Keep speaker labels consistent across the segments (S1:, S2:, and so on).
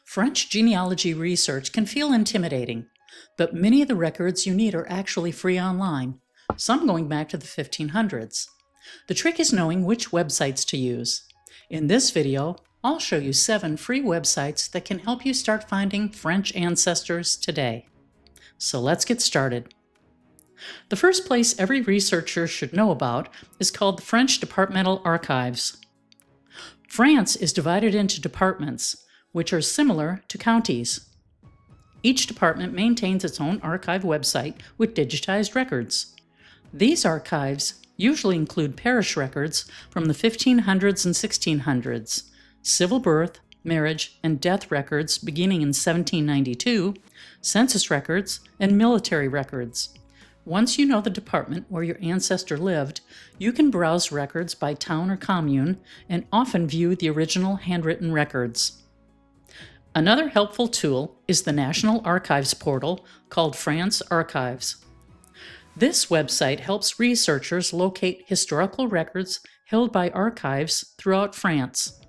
S1: French genealogy research can feel intimidating, but many of the records you need are actually free online, some going back to the 1500s. The trick is knowing which websites to use. In this video, I'll show you 7 free websites that can help you start finding French ancestors today. So let's get started. The first place every researcher should know about is called the French Departmental Archives. France is divided into departments, which are similar to counties. Each department maintains its own archive website with digitized records. These archives usually include parish records from the 1500s and 1600s, civil birth, marriage, and death records beginning in 1792, census records, and military records. Once you know the department where your ancestor lived, you can browse records by town or commune and often view the original handwritten records. Another helpful tool is the National Archives Portal called FranceArchives. This website helps researchers locate historical records held by archives throughout France.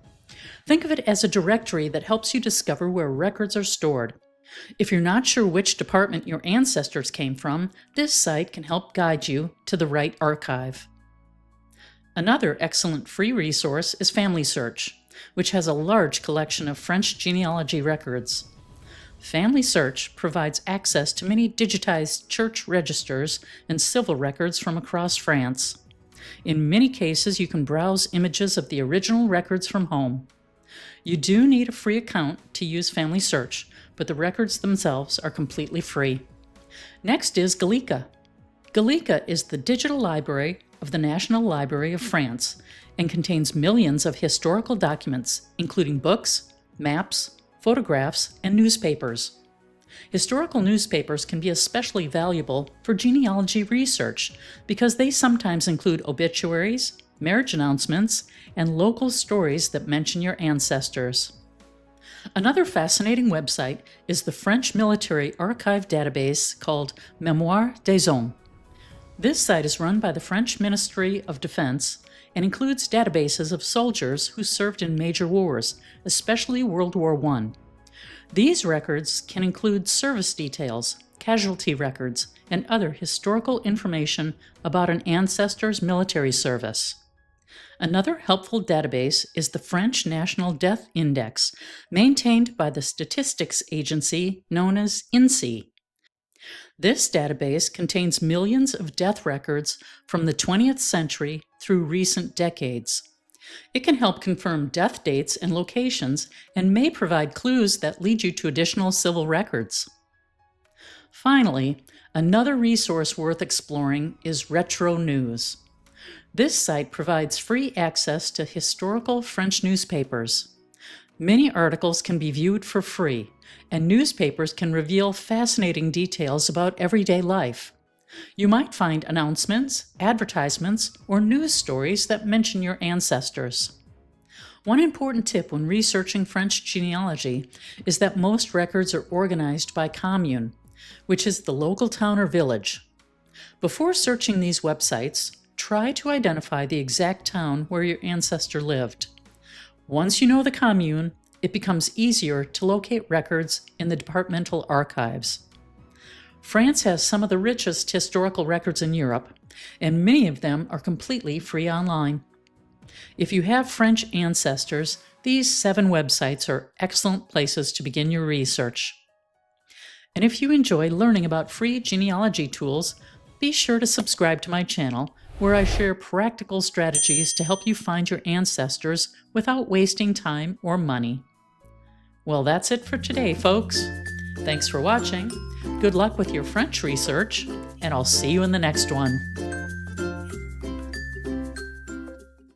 S1: Think of it as a directory that helps you discover where records are stored. If you're not sure which department your ancestors came from, this site can help guide you to the right archive. Another excellent free resource is FamilySearch, which has a large collection of French genealogy records. FamilySearch provides access to many digitized church registers and civil records from across France. In many cases, you can browse images of the original records from home. You do need a free account to use FamilySearch, but the records themselves are completely free. Next is Gallica. Gallica is the digital library of the National Library of France and contains millions of historical documents, including books, maps, photographs, and newspapers. Historical newspapers can be especially valuable for genealogy research because they sometimes include obituaries, marriage announcements, and local stories that mention your ancestors. Another fascinating website is the French military archive database called Mémoire des Hommes. This site is run by the French Ministry of Defense and includes databases of soldiers who served in major wars, especially World War I. These records can include service details, casualty records, and other historical information about an ancestor's military service. Another helpful database is the French National Death Index, maintained by the statistics agency known as INSEE. This database contains millions of death records from the 20th century through recent decades. It can help confirm death dates and locations and may provide clues that lead you to additional civil records. Finally, another resource worth exploring is Retronews. This site provides free access to historical French newspapers. Many articles can be viewed for free, and newspapers can reveal fascinating details about everyday life. You might find announcements, advertisements, or news stories that mention your ancestors. One important tip when researching French genealogy is that most records are organized by commune, which is the local town or village. Before searching these websites, try to identify the exact town where your ancestor lived. Once you know the commune, it becomes easier to locate records in the departmental archives. France has some of the richest historical records in Europe, and many of them are completely free online. If you have French ancestors, these 7 websites are excellent places to begin your research. And if you enjoy learning about free genealogy tools, be sure to subscribe to my channel, where I share practical strategies to help you find your ancestors without wasting time or money. Well, that's it for today, folks. Thanks for watching. Good luck with your French research, and I'll see you in the next one.